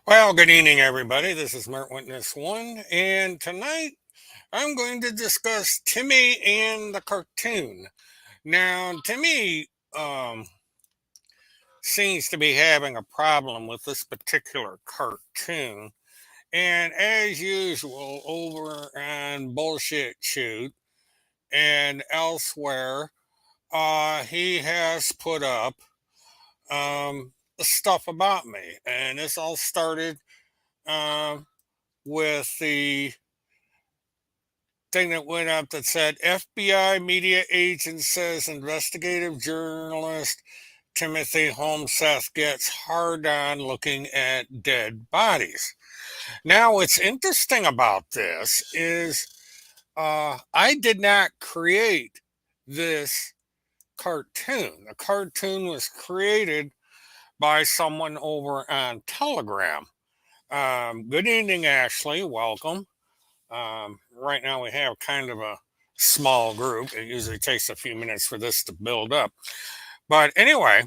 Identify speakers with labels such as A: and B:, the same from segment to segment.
A: Well, good evening, everybody. This is Mert Witness One, and tonight I'm going to discuss Timmy and the cartoon. Now, Timmy seems to be having a problem with this particular cartoon, and as usual, over on Bullshit Shoot and elsewhere, he has put up stuff about me, and this all started um, with the thing that went up that said FBI media agent says investigative journalist Timothy Holmseth gets hard on looking at dead bodies. Now, what's interesting about this is I did not create this cartoon. The cartoon was created by someone over on Telegram. Good evening, Ashley. Welcome. Right now, we have kind of a small group. It usually takes a few minutes for this to build up. But anyway,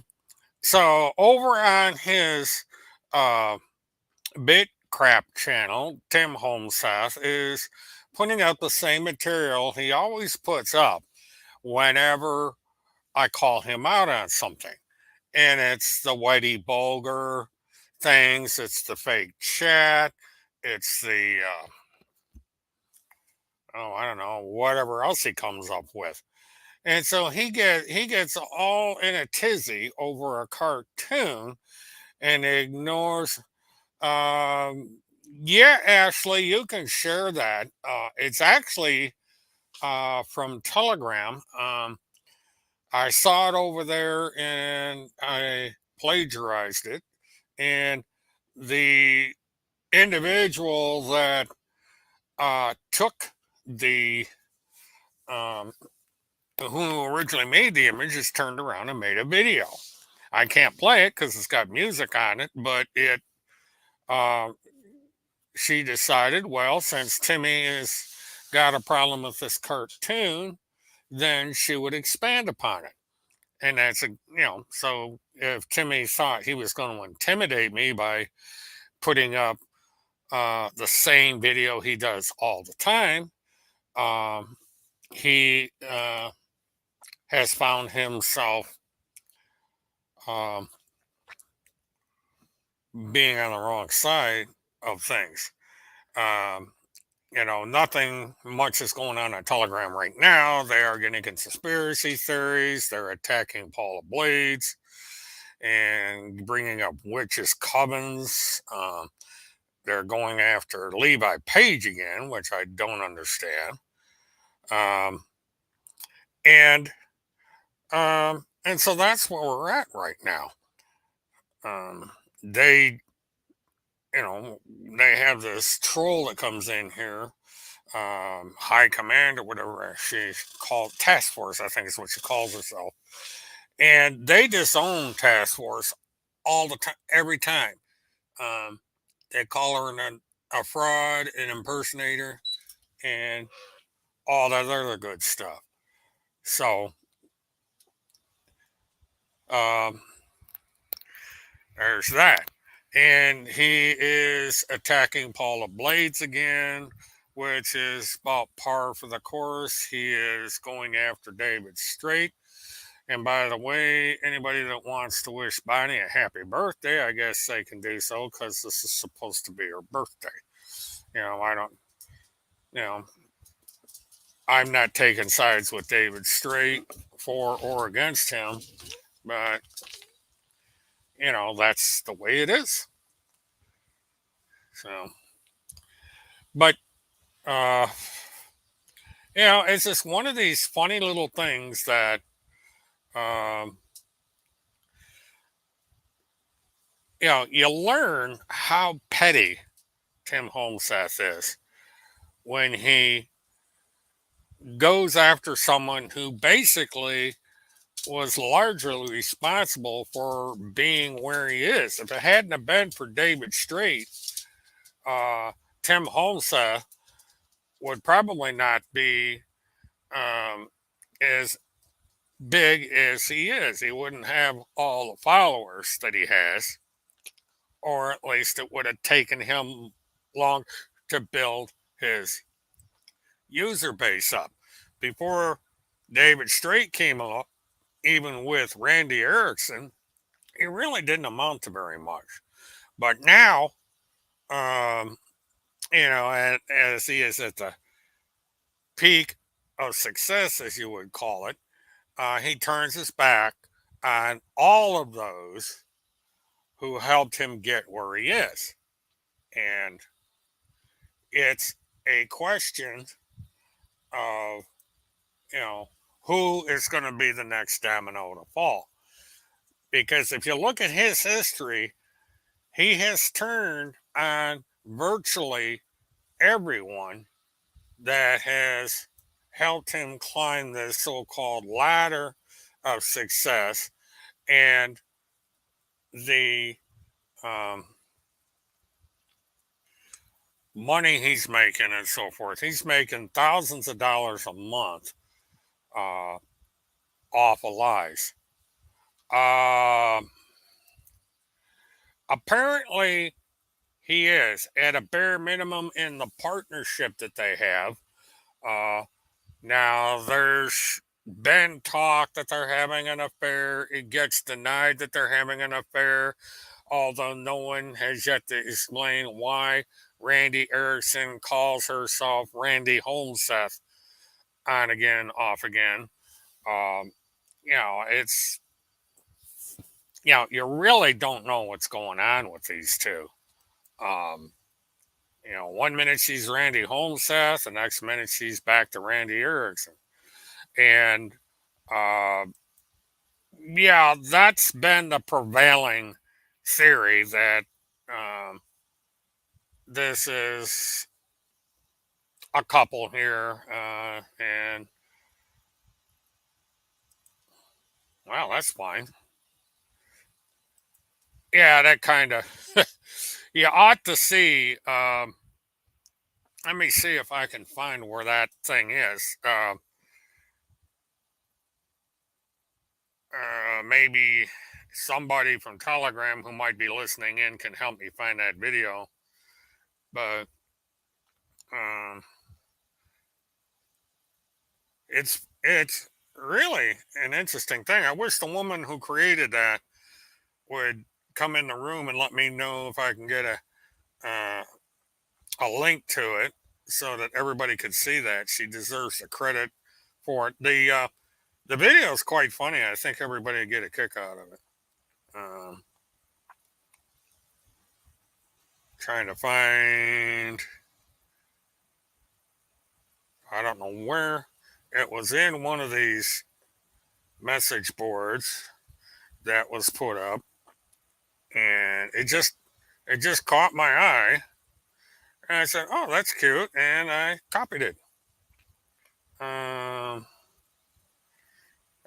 A: so over on his uh, Bit Crap channel, Tim Holmseth is putting out the same material he always puts up whenever I call him out on something. And it's the Whitey Bulger things, it's the fake chat, it's the I don't know, whatever else he comes up with. And so he gets all in a tizzy over a cartoon and ignores. Um, yeah, Ashley, you can share that. It's actually from Telegram. I saw it over there and I plagiarized it. And the individual that took the um, who originally made the image just turned around and made a video. I can't play it because it's got music on it, but it uh, she decided, well, since Timmy has got a problem with this cartoon, then she would expand upon it. And that's so if Timmy thought he was going to intimidate me by putting up the same video he does all the time, um, he has found himself um, being on the wrong side of things. Um, Nothing much is going on Telegram right now. They are getting conspiracy theories. They're attacking Paula Blades and bringing up witches' covens. They're going after Levi Page again, which I don't understand. Um, and and so that's where we're at right now. They, they have this troll that comes in here, high command or whatever she's called, task force, I think is what she calls herself. And they disown task force all the time, every time. Um, they call her a fraud, an impersonator, and all that other good stuff. So um, there's that. And he is attacking Paula Blades again, which is about par for the course. He is going after David Straight. And by the way, anybody that wants to wish Bonnie a happy birthday, I guess they can do so because this is supposed to be her birthday. I don't, you know, I'm not taking sides with David Straight for or against him, but, that's the way it is. So, but, uh, it's just one of these funny little things that, um, you learn how petty Tim Holmseth is when he goes after someone who basically was largely responsible for being where he is. If it hadn't have been for David Straight, uh, Tim Holmseth would probably not be um, as big as he is. He wouldn't have all the followers that he has, or at least it would have taken him long to build his user base up. Before David Strait came up, even with Randy Erickson, it really didn't amount to very much. But now, um, as he is at the peak of success, as you would call it, he turns his back on all of those who helped him get where he is. And it's a question of, you know, who is going to be the next domino to fall. Because if you look at his history, he has turned on virtually everyone that has helped him climb this so called ladder of success and the um, money he's making and so forth. He's making thousands of dollars a month uh, off of lies. Um Apparently, he is at a bare minimum in the partnership that they have. Uh, Now, there's been talk that they're having an affair. It gets denied that they're having an affair, although no one has yet to explain why Randy Erickson calls herself Randy Holmseth on again, off again. Um, it's, you really don't know what's going on with these two. Um, one minute she's Randy Holmseth, the next minute she's back to Randy Erickson. And uh, yeah, that's been the prevailing theory that um, this is a couple here, and well, that's fine. Yeah, that kind of you ought to see. Let me see if I can find where that thing is. Maybe somebody from Telegram who might be listening in can help me find that video. But um, it's really an interesting thing. I wish the woman who created that would come in the room and let me know if I can get a link to it so that everybody could see that. She deserves the credit for it. The video is quite funny. I think everybody would get a kick out of it. Um, Trying to find, I don't know where it was in one of these message boards that was put up, and it just caught my eye, and I said, "Oh, that's cute," and I copied it. Um,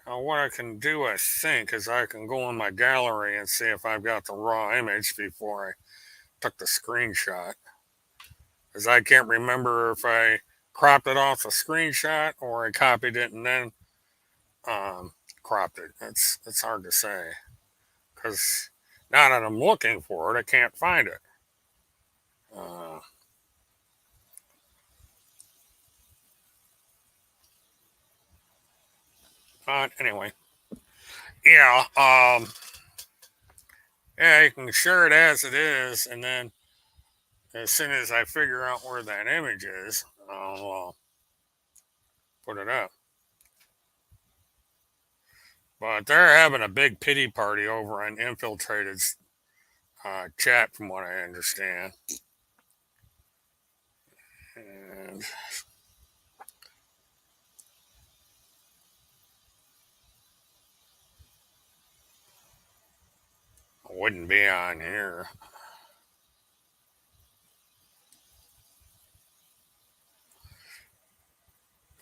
A: what I can do, I think, is I can go in my gallery and see if I've got the raw image before I took the screenshot, because I can't remember if I cropped it off the screenshot or I copied it and then um, cropped it. It's hard to say because now that I'm looking for it, I can't find it. Uh, but anyway, yeah, yeah, you can share it as it is, and then as soon as I figure out where that image is, I'll put it up. But they're having a big pity party over on Infiltrated's chat, from what I understand. And I wouldn't be on here.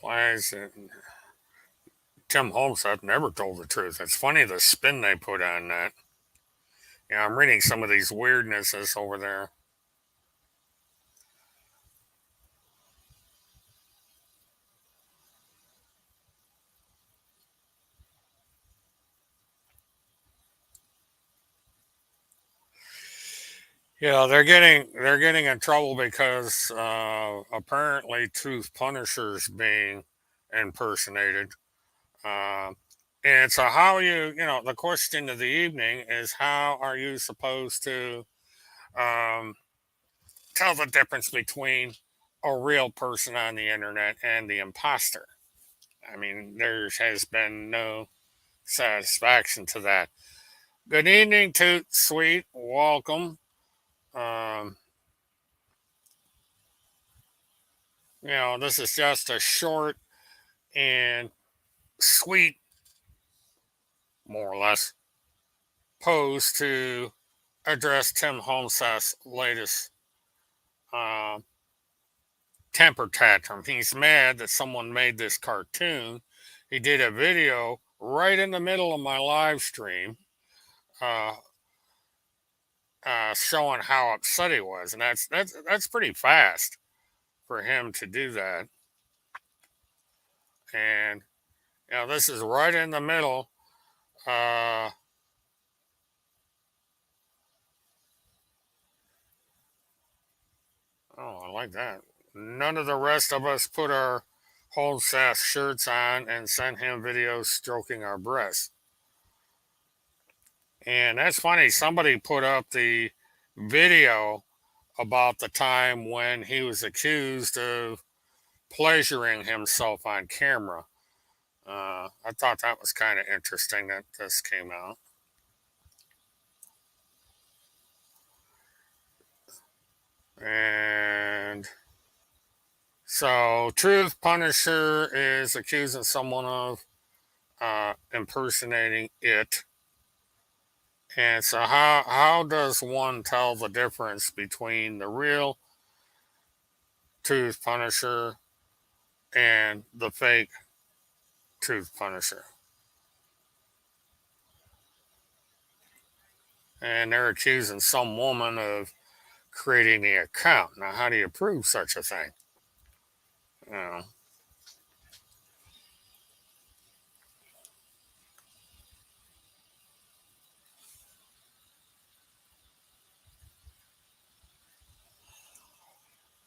A: Why is it? Tim Holmeseth never told the truth. It's funny the spin they put on that. Yeah, I'm reading some of these weirdnesses over there. Yeah, they're getting in trouble because apparently Truth Punisher's being impersonated. Uh, and so, how the question of the evening is, how are you supposed to um, tell the difference between a real person on the internet and the imposter? I mean, there has been no satisfaction to that. Good evening, Toot Sweet. Welcome. Um, this is just a short and sweet, more or less, post to address Tim Holmes's latest uh, temper tantrum. He's mad that someone made this cartoon. He did a video right in the middle of my live stream, uh, showing how upset he was, and that's pretty fast for him to do that. And this is right in the middle. Uh, oh, I like that. None of the rest of us put our whole sass shirts on and sent him videos stroking our breasts. And that's funny. Somebody put up the video about the time when he was accused of pleasuring himself on camera. I thought that was kind of interesting that this came out. And so, Truth Punisher is accusing someone of impersonating it. And so, how does one tell the difference between the real Truth Punisher and the fake Truth Punisher? And they're accusing some woman of creating the account. Now, how do you prove such a thing? You know,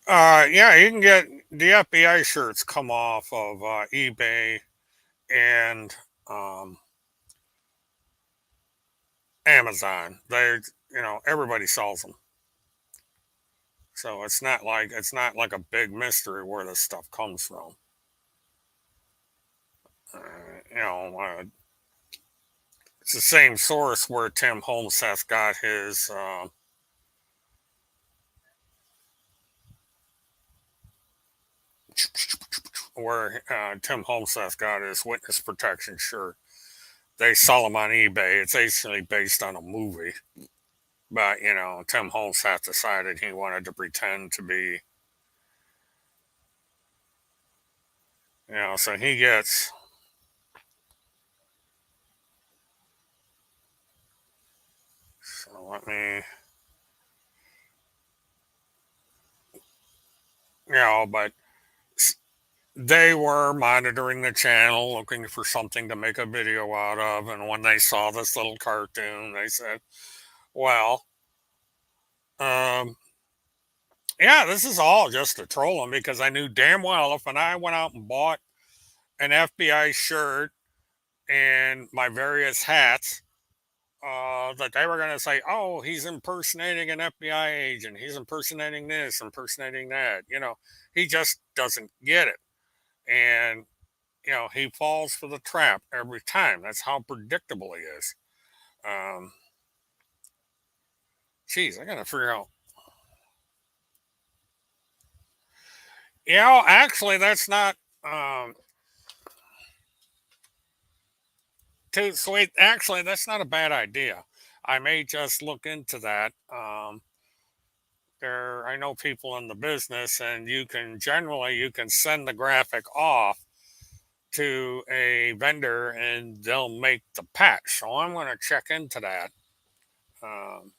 A: yeah, you can get the FBI shirts come off of eBay and um, Amazon. Everybody sells them, so it's not like a big mystery where this stuff comes from. Uh, you know, it's the same source where Tim Holmes has got his where Tim Holmes has got his witness protection shirt. They sell them on eBay. It's actually based on a movie, but Tim Holmes has decided he wanted to pretend to be, so he gets. So let me, but they were monitoring the channel, looking for something to make a video out of. And when they saw this little cartoon, they said, well, um, yeah, this is all just to troll them because I knew damn well if I went out and bought an FBI shirt and my various hats, that they were going to say, oh, he's impersonating an FBI agent. He's impersonating this, impersonating that. He just doesn't get it. And he falls for the trap every time. That's how predictable he is. Um, Geez, I gotta figure out. Actually, that's not too sweet. Actually, that's not a bad idea. I may just look into that. I know people in the business, and you can send the graphic off to a vendor, and they'll make the patch. So I'm going to check into that. Um,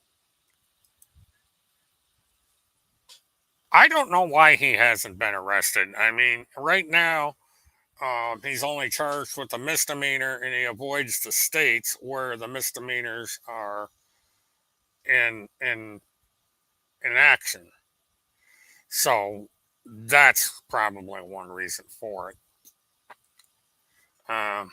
A: I don't know why he hasn't been arrested. I mean, right now, he's only charged with a misdemeanor, and he avoids the states where the misdemeanors are in in action. So that's probably one reason for it. Um,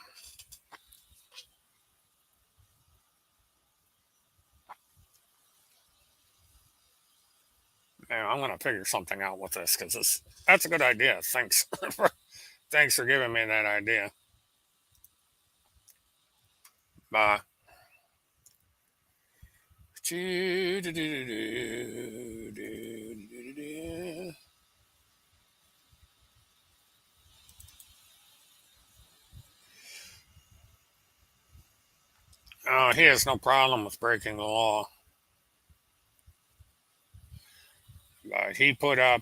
A: yeah, I'm gonna figure something out with this because that's a good idea. Thanks, thanks for giving me that idea. Bye. He has no problem with breaking the law, but he put up.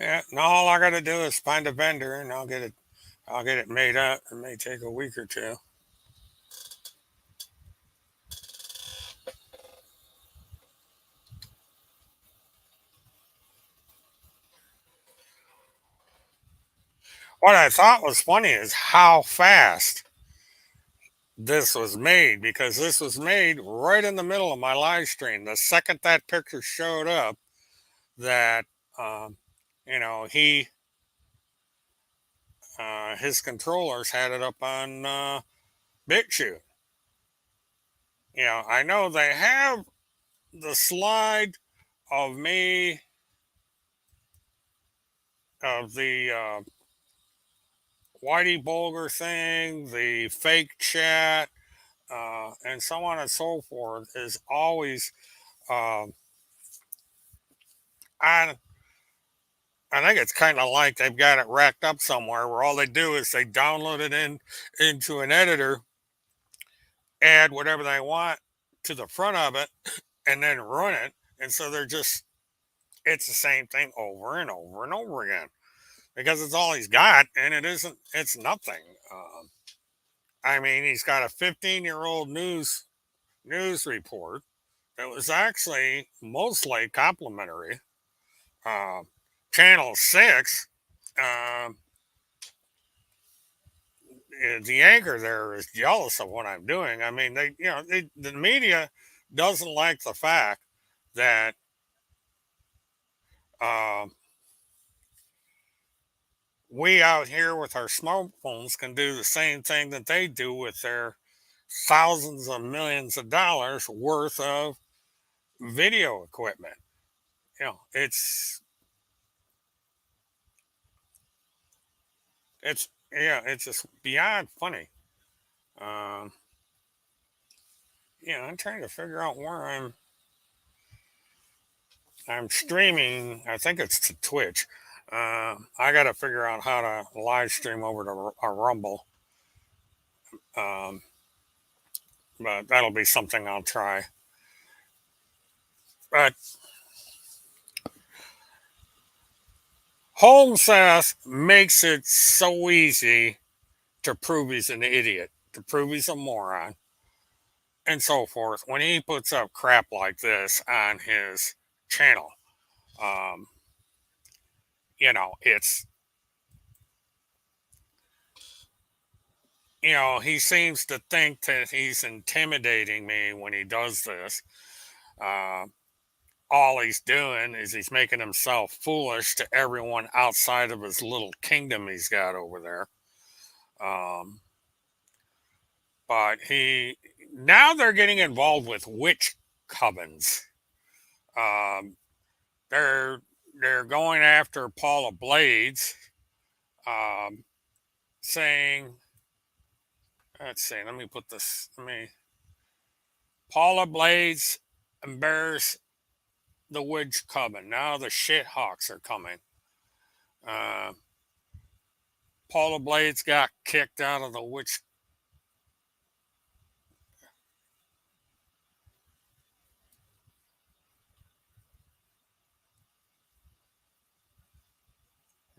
A: Yeah, no, all I got to do is find a vendor, and I'll get it. I'll get it made up. It may take a week or two. What I thought was funny is how fast this was made because this was made right in the middle of my live stream. The second that picture showed up, that um, he his controllers had it up on BitChute. I know they have the slide of me of the Whitey Bulger thing, the fake chat, and so on and so forth is always. Um, I I think it's kind of like they've got it racked up somewhere where all they do is they download it into an editor, add whatever they want to the front of it, and then run it. And so they're just it's the same thing over and over and over again because it's all he's got, and it isn't. It's nothing. I mean, he's got a 15-year-old news report that was actually mostly complimentary. Uh, Channel 6. Um, the anchor there is jealous of what I'm doing. I mean, the media doesn't like the fact that uh, we out here with our smartphones can do the same thing that they do with their thousands of millions of dollars worth of video equipment. It's it's just beyond funny. Um, I'm trying to figure out where I'm streaming. I think it's to Twitch. I got to figure out how to live stream over to a Rumble, um, but that'll be something I'll try. But Holmeseth makes it so easy to prove he's an idiot, to prove he's a moron, and so forth when he puts up crap like this on his channel. Um, it's he seems to think that he's intimidating me when he does this. Uh, all he's doing is he's making himself foolish to everyone outside of his little kingdom he's got over there. Um, but he now they're getting involved with witch covens. Um, they're they're going after Paula Blades, um, saying, "Let's see, let me put this. Let me." Paula Blades embarrassed the witch coven. Now the shit hawks are coming. Uh, Paula Blades got kicked out of the witch.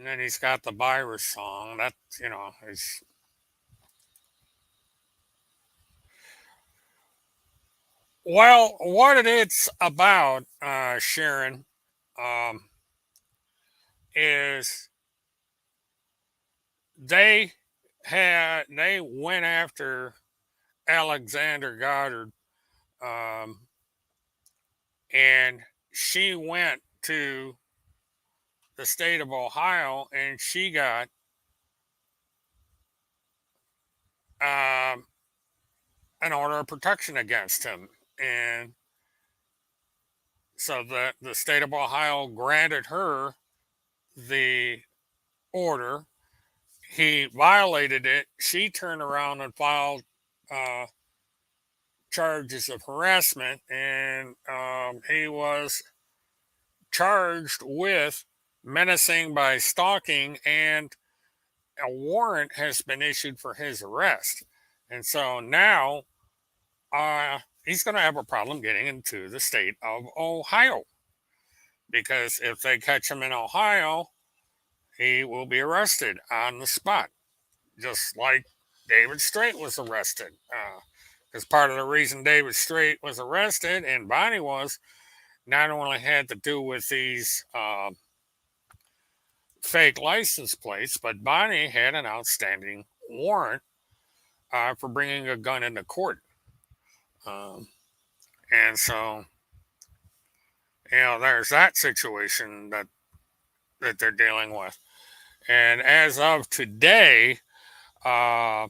A: And then he's got the virus song. That, is well, what it's about, Sharon, um, is they they went after Alexander Goddard, um, and she went to the state of Ohio, and she got um, an order of protection against him, and so the state of Ohio granted her the order. He violated it. She turned around and filed uh, charges of harassment, and he was charged with menacing by stalking, and a warrant has been issued for his arrest. And so now he's going to have a problem getting into the state of Ohio, because if they catch him in Ohio, he will be arrested on the spot, just like David Strait was arrested. Because part of the reason David Strait was arrested and Bonnie was, not only had to do with these fake license plates, but Bonnie had an outstanding warrant for bringing a gun into court. Um, and so, there's that situation that they're dealing with. And as of today, uh,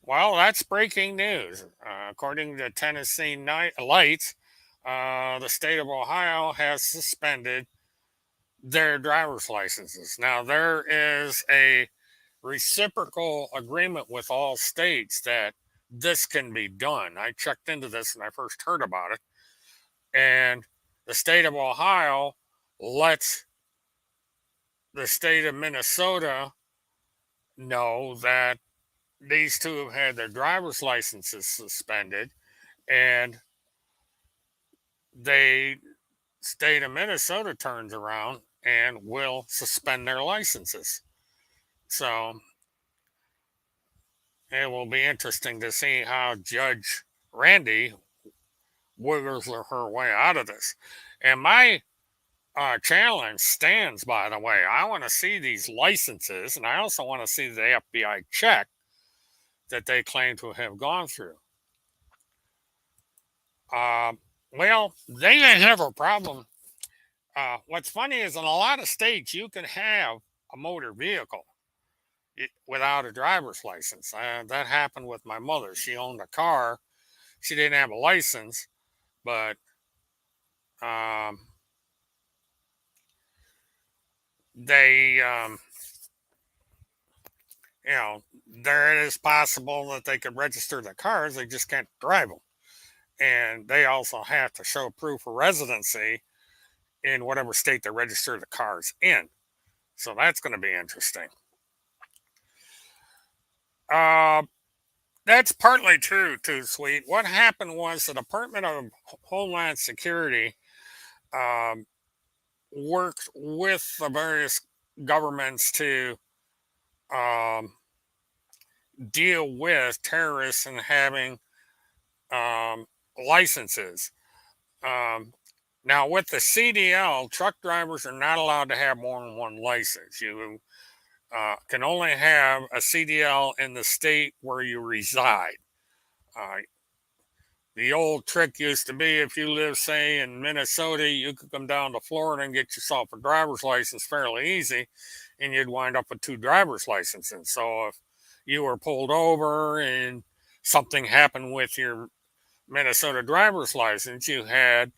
A: well, that's breaking news. According to Tennessee Lights, the state of Ohio has suspended their driver's licenses. Now, there is a reciprocal agreement with all states that this can be done. I checked into this when I first heard about it, and the state of Ohio lets the state of Minnesota know that these two have had their driver's licenses suspended, and the state of Minnesota turns around and will suspend their licenses. So it will be interesting to see how Judge Randy wiggles her way out of this. And my challenge stands, by the way. I want to see these licenses, and I also want to see the FBI check that they claim to have gone through. Uh, well, they didn't have a problem. What's funny is in a lot of states, you can have a motor vehicle without a driver's license. That happened with my mother. She owned a car. She didn't have a license, but um, they, there it is possible that they could register the cars. They just can't drive them. And they also have to show proof of residency in whatever state they register the cars in. So that's going to be interesting. Uh, that's partly true, too, Sweet. What happened was the Department of Homeland Security um, worked with the various governments to um, deal with terrorists and having um, licenses. Um, Now, with the CDL, truck drivers are not allowed to have more than one license. You can only have a CDL in the state where you reside. Uh, the old trick used to be if you live, say, in Minnesota, you could come down to Florida and get yourself a driver's license fairly easy, and you'd wind up with two driver's licenses. So if you were pulled over and something happened with your Minnesota driver's license, you had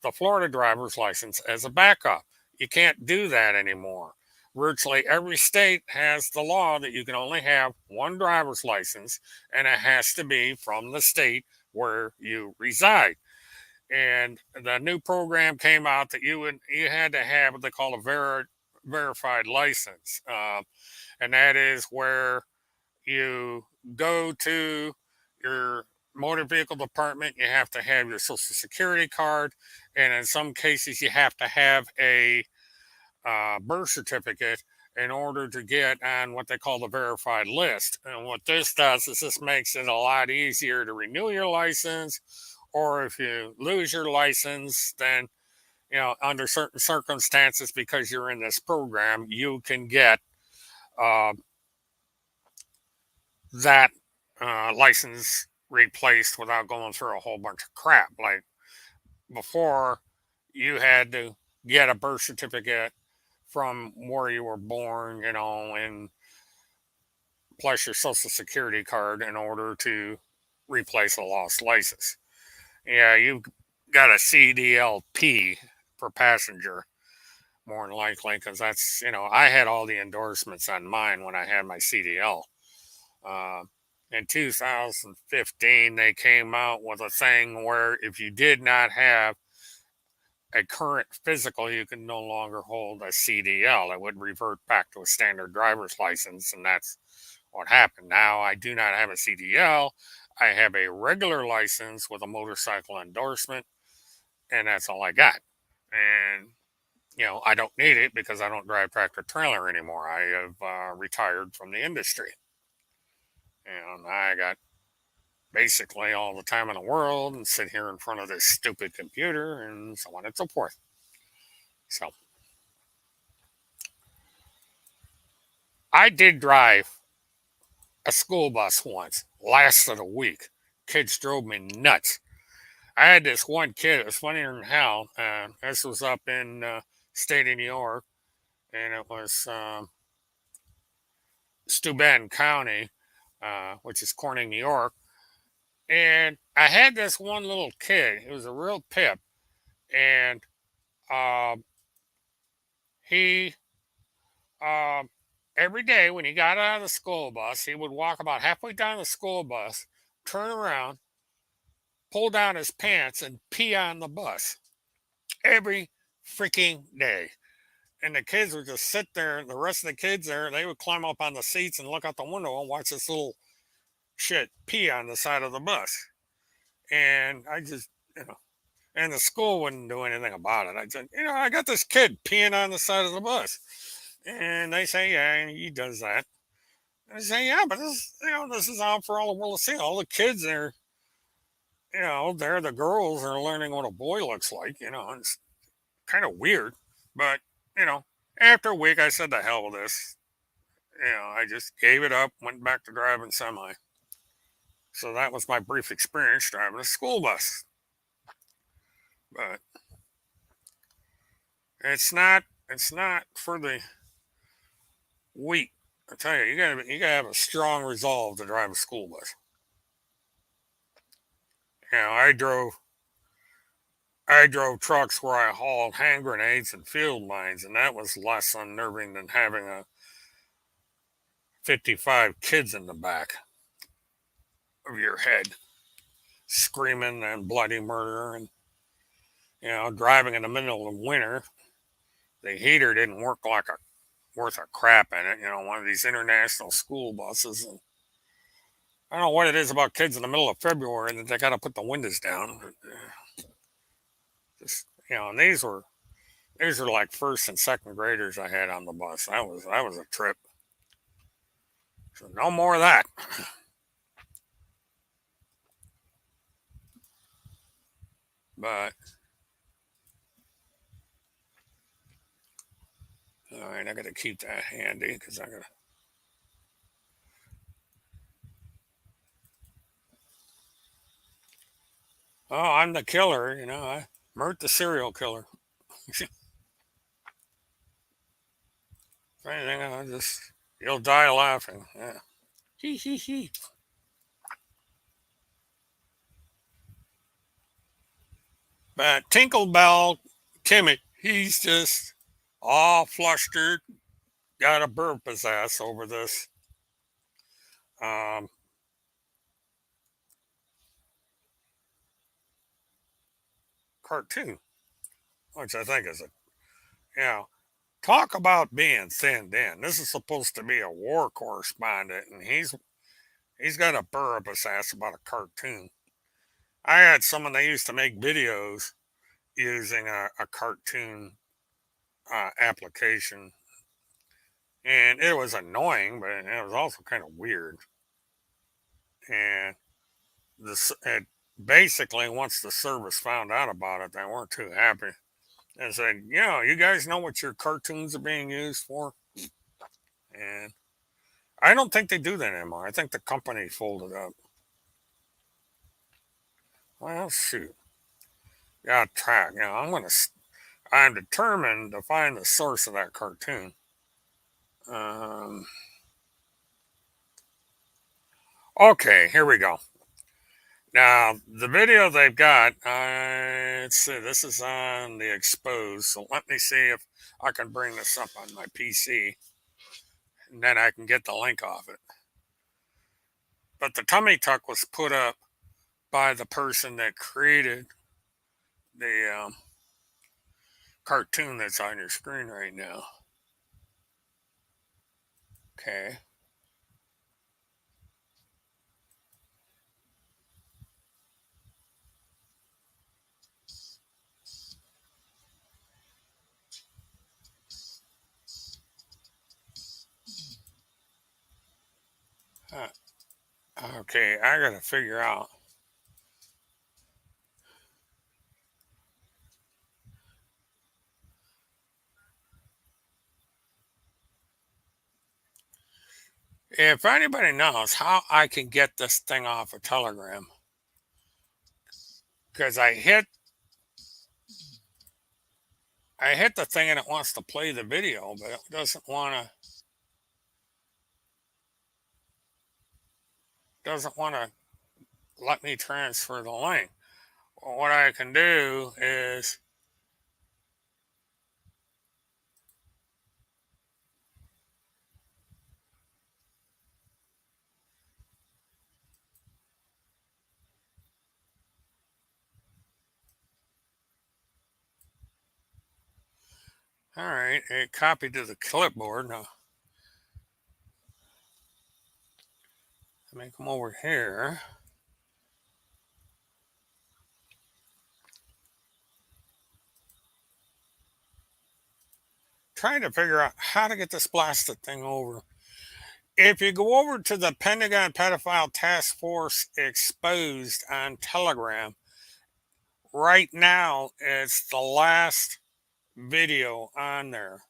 A: the Florida driver's license as a backup. You can't do that anymore. Virtually every state has the law that you can only have one driver's license, and it has to be from the state where you reside. And the new program came out that you had to have what they call a verified license, and that is where you go to your motor vehicle department, you have to have your social security card, and in some cases, you have to have a birth certificate in order to get on what they call the verified list. And what this does is this makes it a lot easier to renew your license, or if you lose your license, then under certain circumstances, because you're in this program, you can get uh, that license replaced without going through a whole bunch of crap. Like before, you had to get a birth certificate from where you were born, and plus your social security card in order to replace a lost license. Yeah, you've got a CDLP for passenger, more than likely, because that's, I had all the endorsements on mine when I had my CDL. Uh, in 2015, they came out with a thing where if you did not have a current physical, you can no longer hold a CDL. It would revert back to a standard driver's license, and that's what happened. Now I do not have a CDL. I have a regular license with a motorcycle endorsement, and that's all I got. And I don't need it because I don't drive tractor trailer anymore. I have retired from the industry, and I got basically all the time in the world and sit here in front of this stupid computer and so on and so forth. So I did drive a school bus once, lasted a week. Kids drove me nuts. I had this one kid, it was funnier than hell. This was up in state of New York, and it was Steuben County, which is Corning, New York. And I had this one little kid. He was a real pip, and uh, he um, every day when he got out of the school bus, he would walk about halfway down the school bus, turn around, pull down his pants, and pee on the bus every freaking day. And the kids would just sit there. The rest of the kids there, they would climb up on the seats and look out the window and watch this little shit pee on the side of the bus. And I just, and the school wouldn't do anything about it. I said, I got this kid peeing on the side of the bus. And they say, yeah, he does that. And I say, yeah, but this is out for all the world to see. All the kids are, they're the girls are learning what a boy looks like. It's kind of weird. But, you know, after a week, I said, the hell with this. I just gave it up, went back to driving semi. So that was my brief experience driving a school bus. But it's not for the weak. I tell you, you gotta have a strong resolve to drive a school bus. I drove trucks where I hauled hand grenades and field mines, and that was less unnerving than having a 55 kids in the back of your head screaming and bloody murder. And driving in the middle of winter, the heater didn't work like a worth of crap in it. One of these international school buses. And I don't know what it is about kids in the middle of February that they got to put the windows down. Just and these were like first and second graders I had on the bus. That was a trip. So no more of that. But all right, I got to keep that handy because I got to. Oh, I'm the killer. I Mert the serial killer. If anything, you'll die laughing. Yeah. Hee hee hee. But Tinklebell Timmy, he's just all flustered, got to burp his ass over this um, cartoon, which I think is talk about being thinned in. This is supposed to be a war correspondent, and he's got to burp his ass about a cartoon. I had someone that used to make videos using a cartoon application, and it was annoying, but it was also kind of weird. And this it basically once the service found out about it, they weren't too happy and said, you guys know what your cartoons are being used for?" And I don't think they do that anymore. I think the company folded up. Well, shoot, yeah, track. I'm determined to find the source of that cartoon. Um, okay, here we go. Now, the video they've got, let's see, this is on the exposed. So let me see if I can bring this up on my PC and then I can get the link off it. But the tummy tuck was put up by the person that created the cartoon that's on your screen right now. Okay. Uh, okay, I gotta figure out. If anybody knows how I can get this thing off of Telegram, because I hit the thing and it wants to play the video, but it doesn't want to let me transfer the link. Well, what I can do is, all right, it copied to the clipboard. Now let me come over here. Trying to figure out how to get this blasted thing over. If you go over to the Pentagon Pedophile Task Force Exposed on Telegram, right now it's the last video on there.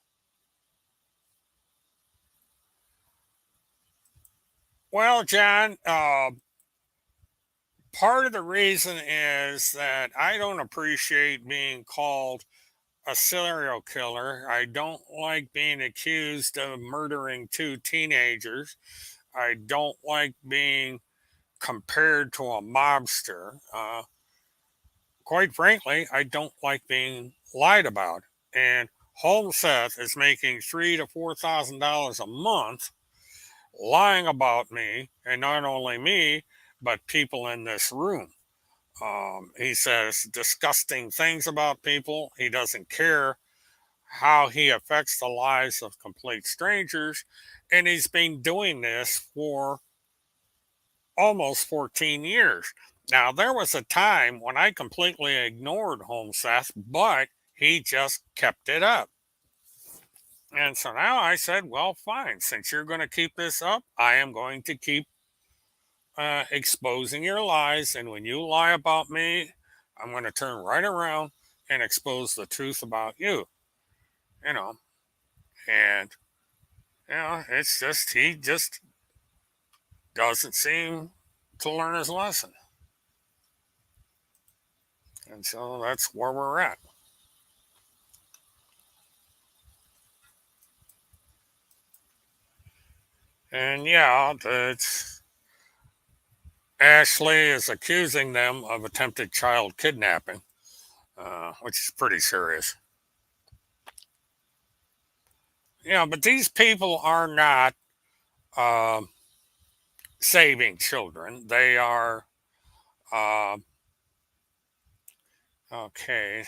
A: Well, John, part of the reason is that I don't appreciate being called a serial killer. I don't like being accused of murdering two teenagers. I don't like being compared to a mobster. Quite frankly, I don't like being lied about. And Home Seth is making $3,000 to $4,000 a month lying about me, and not only me, but people in this room. He says disgusting things about people. He doesn't care how he affects the lives of complete strangers. And he's been doing this for almost 14 years. Now, there was a time when I completely ignored Home Seth, but he just kept it up. And so now I said, well, fine. Since you're going to keep this up, I am going to keep exposing your lies. And when you lie about me, I'm going to turn right around and expose the truth about you. You know, and it's just he just doesn't seem to learn his lesson, and so that's where we're at. And yeah, it's Ashley is accusing them of attempted child kidnapping, which is pretty serious. Yeah, but these people are not um saving children. They are uh, okay.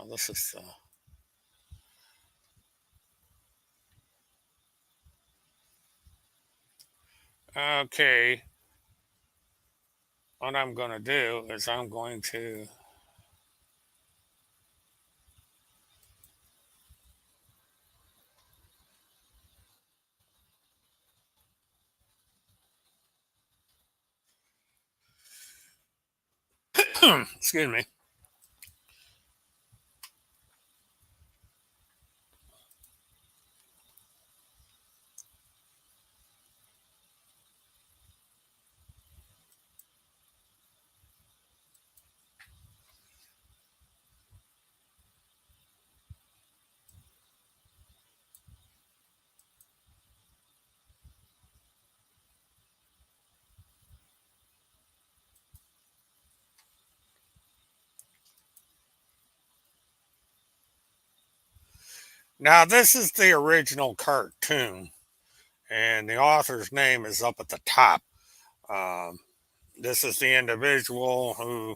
A: This is okay. what I'm going to do is I'm going to excuse me. Now, this is the original cartoon, and the author's name is up at the top. Um, this is the individual who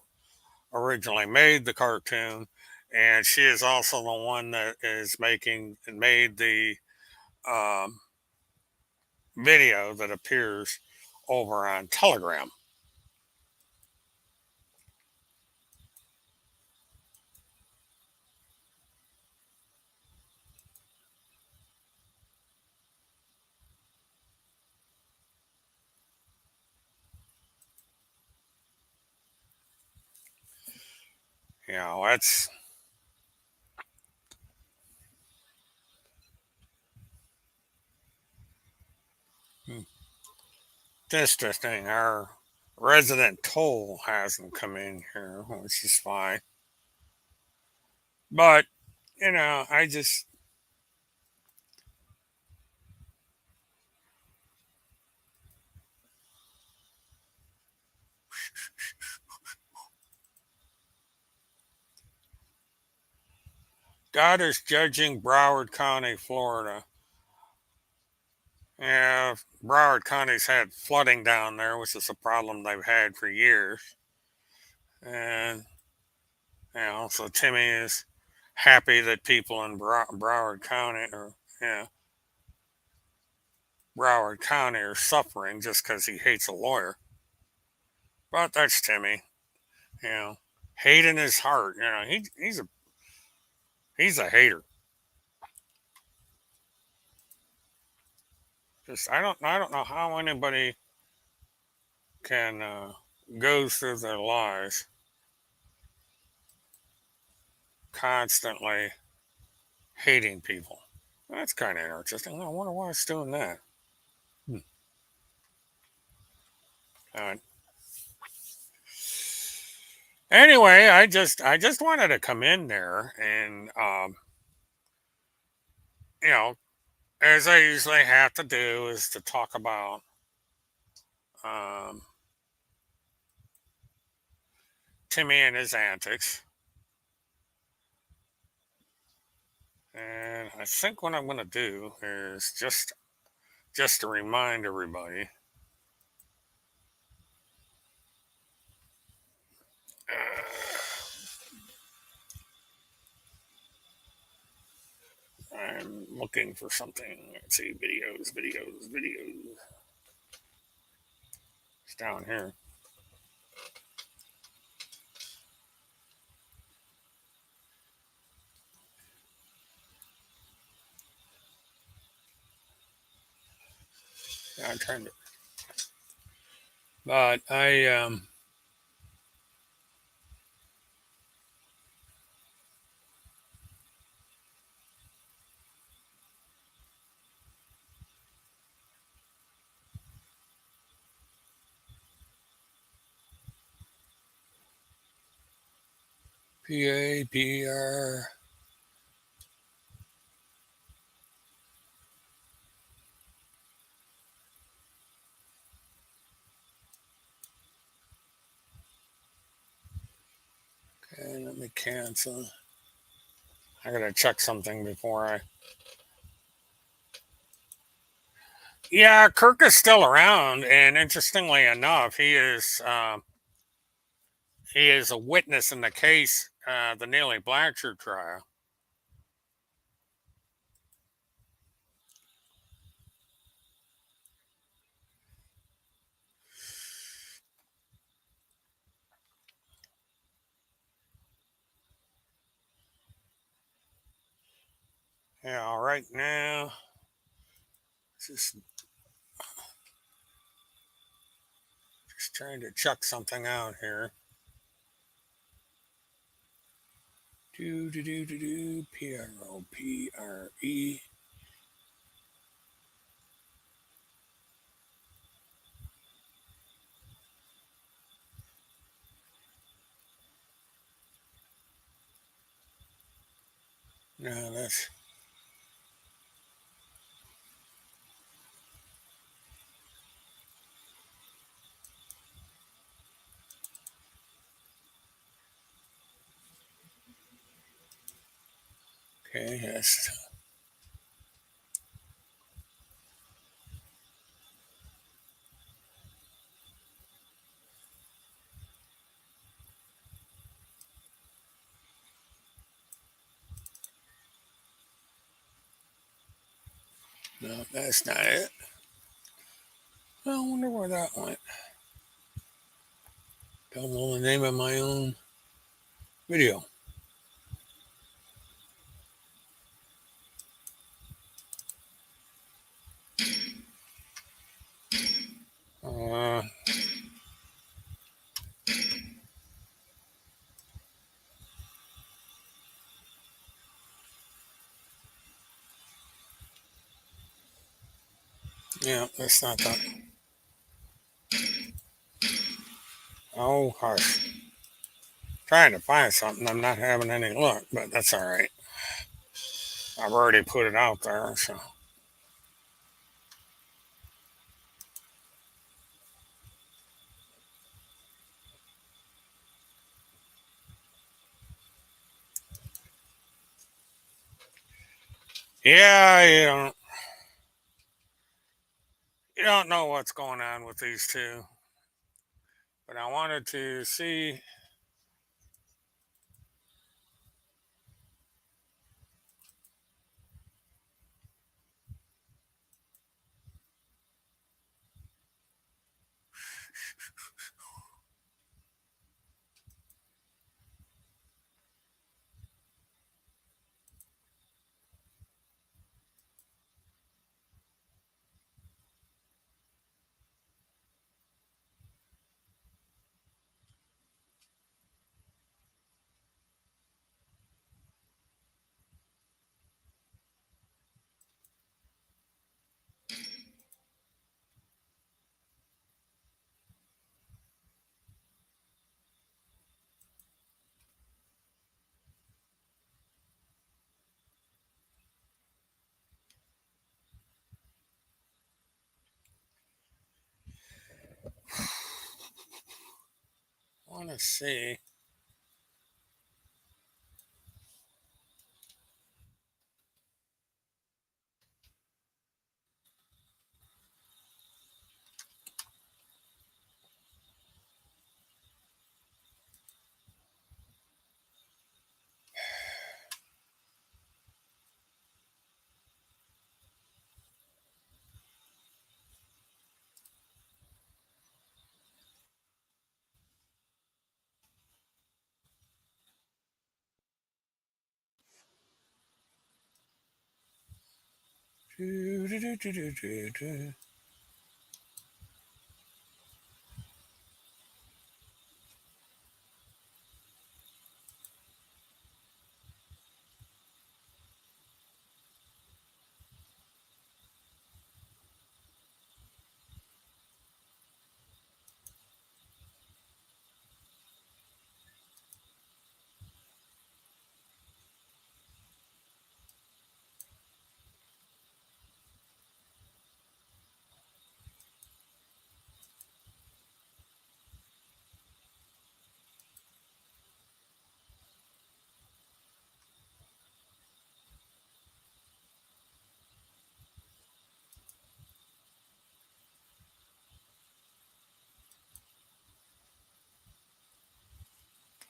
A: originally made the cartoon, and she is also the one that is making and made the um, video that appears over on Telegram. You know, that's just the thing. Our resident toll hasn't come in here, which is fine. But, you know, I just, God is judging Broward County, Florida. Yeah, Broward County's had flooding down there, which is a problem they've had for years. And, you know, so Timmy is happy that people in Broward County or, yeah, Broward County are suffering just because he hates a lawyer. But that's Timmy, you know, hate in his heart. You know, he's a hater. Just I don't know how anybody can go through their lives constantly hating people. That's kind of interesting. I wonder why it's doing that. Hmm. Uh, anyway, I just wanted to come in there and you know, as I usually have to do is to talk about um, Timmy and his antics. And I think what I'm going to do is just to remind everybody. I'm looking for something. Let's see, videos. It's down here. Yeah, I'm trying to, but I PAPR. Okay, let me cancel. I gotta check something before I. Yeah, Kirk is still around, and interestingly enough, he is a witness in the case, the Neely Blanchard trial. Yeah, right now, just trying to check something out here. Do P-R-O-P-R-E. No, that's okay. No, that's not it. I wonder where that went. Don't know the name of my own video. Uh, yeah, that's not that. Oh, hush. Trying to find something. I'm not having any luck, but that's all right. I've already put it out there, so. Yeah, you don't know what's going on with these two, but I wanted to see. Want to see. Do, do, do, do, do, do, do.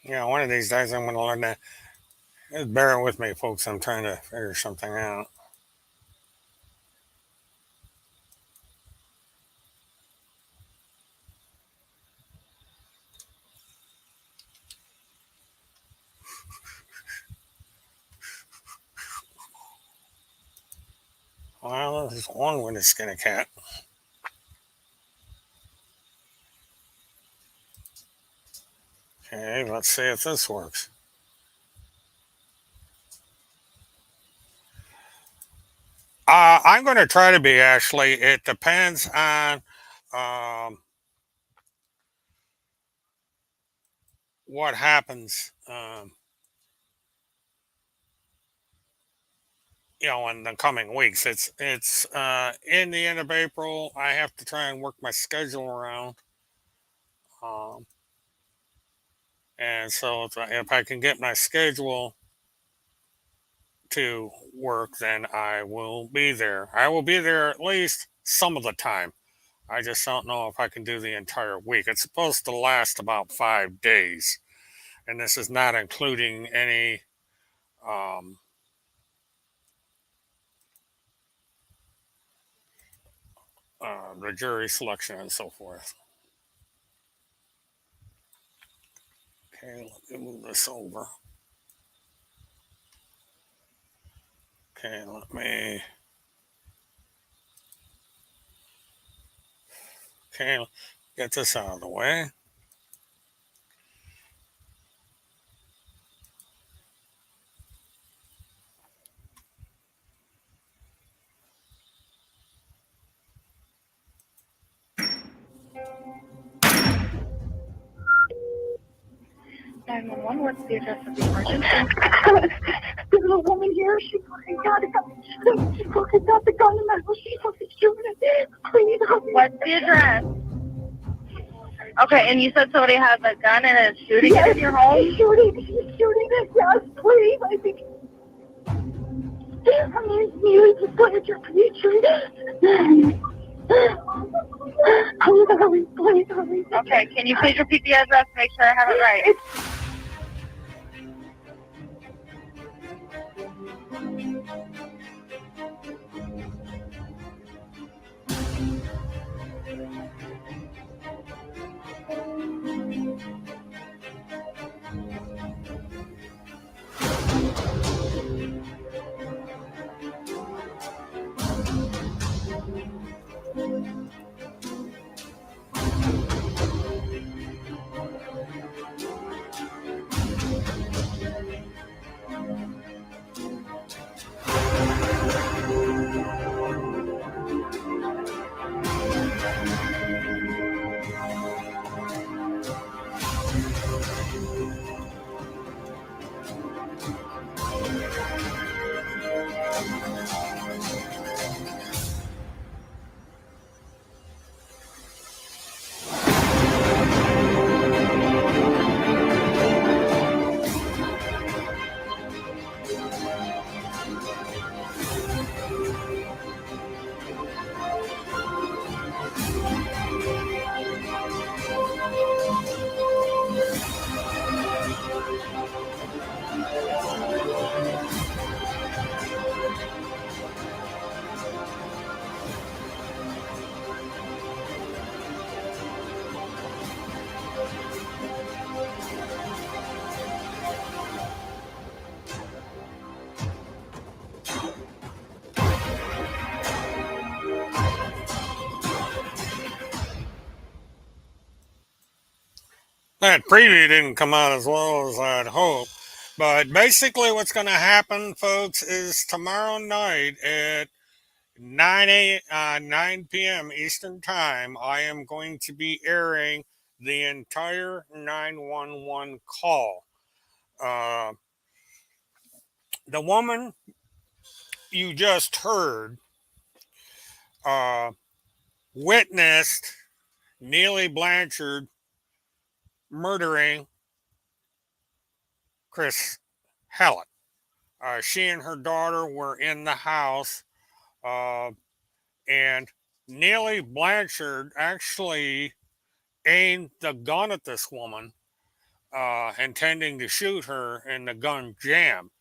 A: Yeah, one of these days I'm going to learn that. Just bear with me, folks. I'm trying to figure something out. Well, there's one way to skin a cat. Okay, let's see if this works. I'm going to try to be, Ashley. It depends on um, what happens, in the coming weeks. It's in the end of April. I have to try and work my schedule around. Um, and so if I can get my schedule to work, then I will be there. I will be there at least some of the time. I just don't know if I can do the entire week. It's supposed to last about 5 days, and this is not including any um, the jury selection and so forth. Okay, let me move this over. Okay, let me. Okay, get this out of the way.
B: What's the address of the emergency? There's a woman here. She fucking got a gun. She fucking got the gun in my house. She's fucking shooting it. Please help me. What's the address? Okay, and you said somebody has a gun and is shooting it in your home? She's shooting it. Yes, please. I think. Her name's Neely. Just put it your Petrie. Please hurry. Okay, can you please repeat the address? Make sure I have it right.
A: That preview didn't come out as well as I'd hoped. But basically, what's going to happen, folks, is tomorrow night at 9 p.m. Eastern Time, I am going to be airing the entire 911 call. Uh, the woman you just heard uh, witnessed Neely Blanchard murdering Chris Hallett. She and her daughter were in the house, uh, and Neely Blanchard actually aimed the gun at this woman, intending to shoot her, and the gun jammed.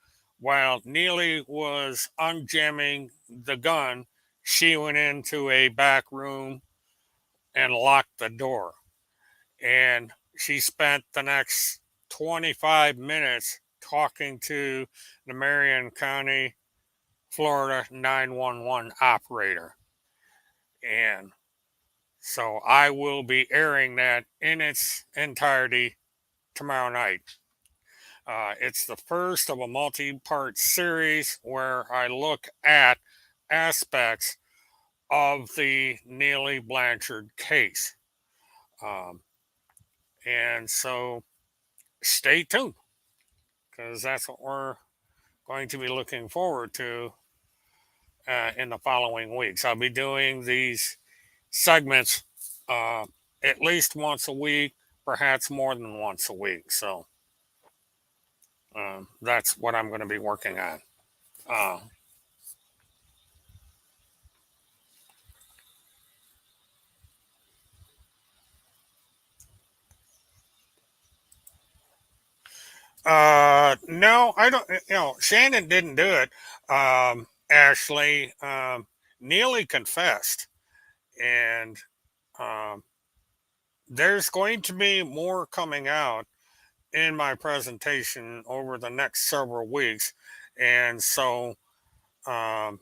A: While Neely was unjamming the gun, she went into a back room and locked the door. And she spent the next 25 minutes talking to the Marion County Florida 911 operator. And so I will be airing that in its entirety tomorrow night. It's the first of a multi part series where I look at aspects of the Neely Blanchard case. Um, and so stay tuned because that's what we're going to be looking forward to in the following weeks. I'll be doing these segments uh, at least once a week, perhaps more than once a week. So that's what I'm going to be working on. Uh, no, I don't. Shannon didn't do it. Ashley, Neely confessed, and um, there's going to be more coming out in my presentation over the next several weeks, and so um,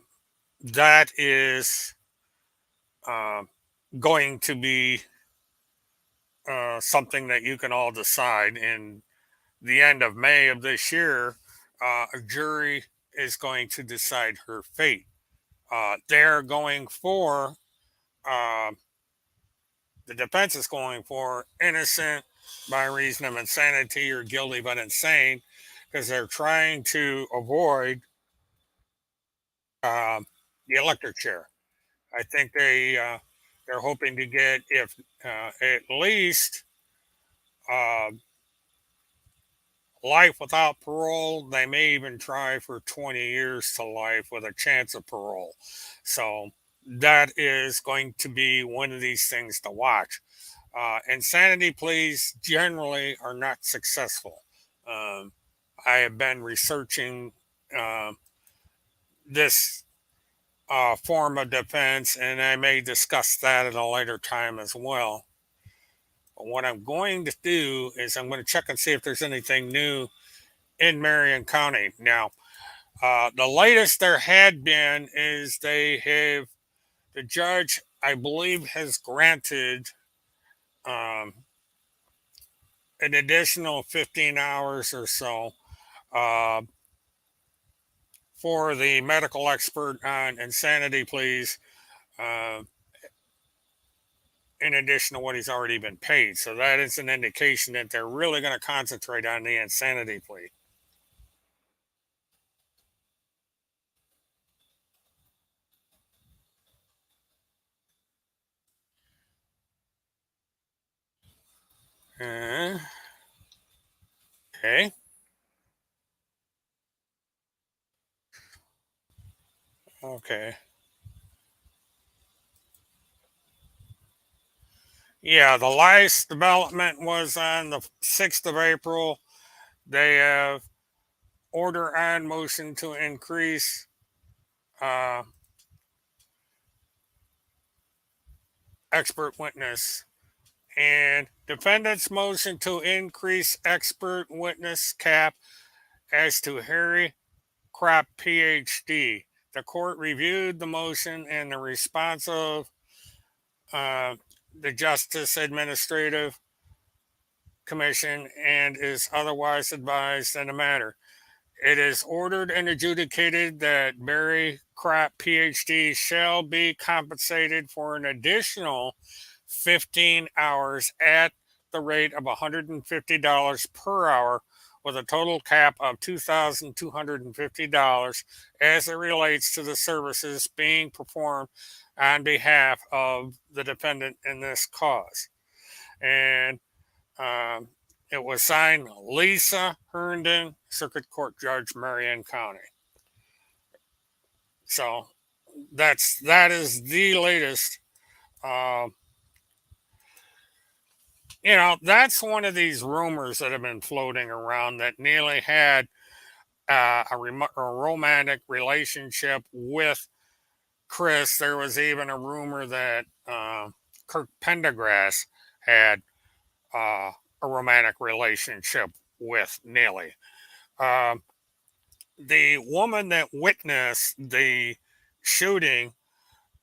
A: that is um going to be something that you can all decide in the end of May of this year. A jury is going to decide her fate. They're going for uh, the defense is going for innocent by reason of insanity or guilty but insane because they're trying to avoid uh, the electric chair. I think they're hoping to get if at least uh, life without parole. They may even try for 20 years to life with a chance of parole. So that is going to be one of these things to watch. Insanity pleas generally are not successful. Um, I have been researching uh, this form of defense, and I may discuss that at a later time as well. But what I'm going to do is I'm going to check and see if there's anything new in Marion County. Now, the latest there had been is the judge, I believe, has granted um, an additional 15 hours or so uh, for the medical expert on insanity pleas, uh, in addition to what he's already been paid. So that is an indication that they're really going to concentrate on the insanity plea. Uh, okay. Okay. Yeah, the last development was on the 6th of April. They have order on motion to increase uh, expert witness and defendant's motion to increase expert witness cap as to Harry Crop, PhD. The court reviewed the motion and the response of uh, the Justice Administrative Commission and is otherwise advised in the matter. It is ordered and adjudicated that Barry Crop, PhD, shall be compensated for an additional 15 hours at the rate of $150 per hour with a total cap of $2,250 as it relates to the services being performed on behalf of the defendant in this cause. And um, it was signed Lisa Herndon, Circuit Court Judge, Marion County. So that is the latest. Uh, that's one of these rumors that have been floating around that Neely had a romantic relationship with Chris. There was even a rumor that Kirk Pendergrass had a romantic relationship with Neely. Um, the woman that witnessed the shooting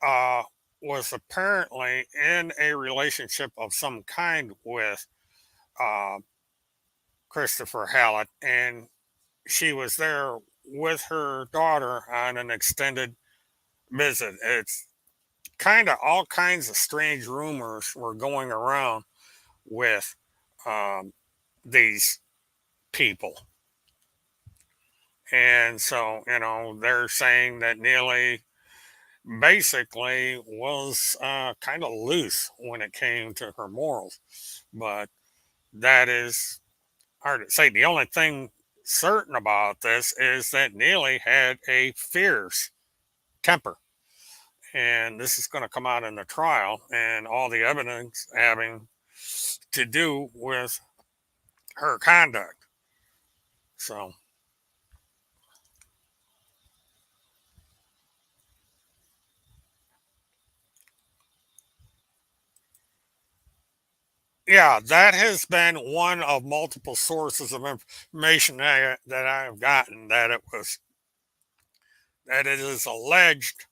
A: uh, was apparently in a relationship of some kind with uh, Christopher Hallett, and she was there with her daughter on an extended visit. It's kind of all kinds of strange rumors were going around with um, these people. And so, they're saying that Neely basically was kind of loose when it came to her morals. But that is hard to say. The only thing certain about this is that Neely had a fierce temper. And this is going to come out in the trial, and all the evidence having to do with her conduct. So, yeah, that has been one of multiple sources of information that I have gotten, that it is alleged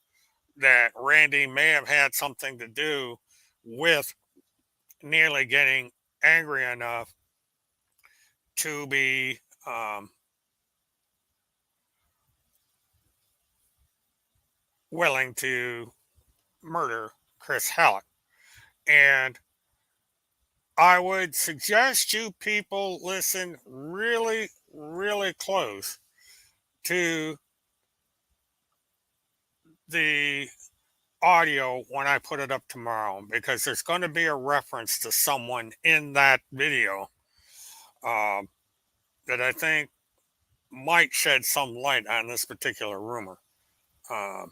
A: that Randy may have had something to do with nearly getting angry enough to be willing to murder Chris Hallett. And I would suggest you people listen really, really close to the audio when I put it up tomorrow, because there's going to be a reference to someone in that video um, that I think might shed some light on this particular rumor. Um,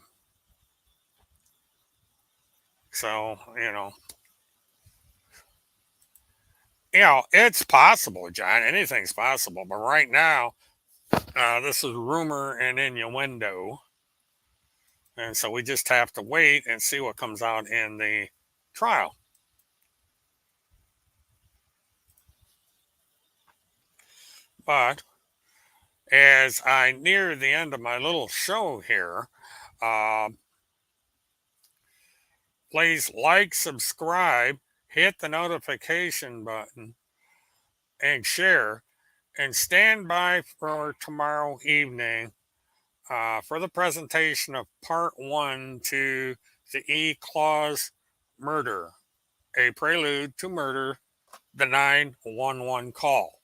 A: so, it's possible, John. Anything's possible. But right now, this is rumor and innuendo. And so we just have to wait and see what comes out in the trial. But as I near the end of my little show here, uh, please like, subscribe, hit the notification button, and share. And stand by for tomorrow evening for the presentation of part one to the E Clause murder, a prelude to murder, the 911 call.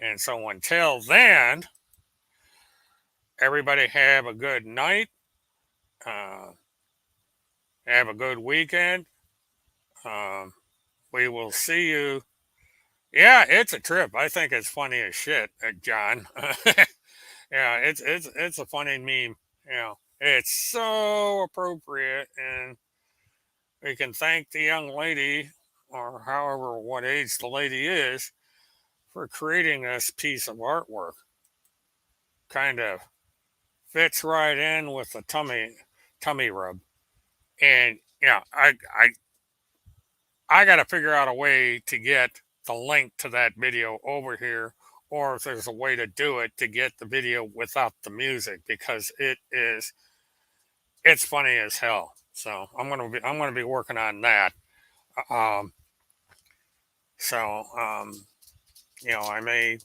A: And so until then, everybody have a good night. Uh, have a good weekend. Um, we will see you. Yeah, it's a trip. I think it's funny as shit, John. Yeah, it's a funny meme. It's so appropriate, and we can thank the young lady, or however what age the lady is, for creating this piece of artwork. Kind of fits right in with the tummy rub. And I got to figure out a way to get the link to that video over here, or if there's a way to do it to get the video without the music, because it's funny as hell. So I'm gonna be working on that. Um, so I may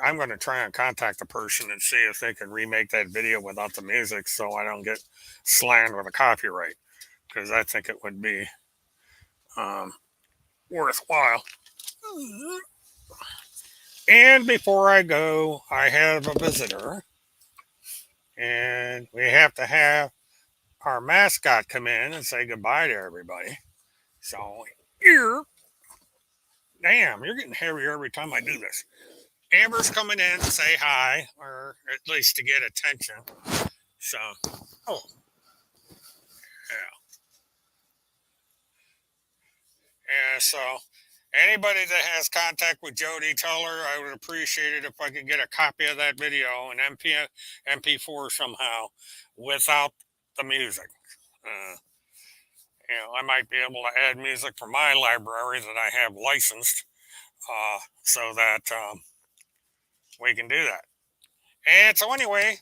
A: I'm gonna try and contact the person and see if they can remake that video without the music, so I don't get slammed with a copyright, because I think it would be um, worthwhile. And before I go, I have a visitor, and we have to have our mascot come in and say goodbye to everybody. So, here, damn, you're getting heavier every time I do this. Amber's coming in to say hi, or at least to get attention. So, oh, yeah. Yeah, so anybody that has contact with Jody, tell her I would appreciate it if I could get a copy of that video, an MP4 somehow, without the music. Uh, I might be able to add music from my library that I have licensed, so that we can do that. And so anyway,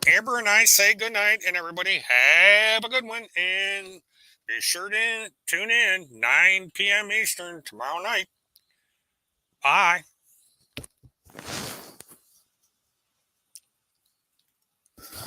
A: Amber and I say goodnight, and everybody have a good one. And be sure to tune in 9 p.m. Eastern tomorrow night. Bye.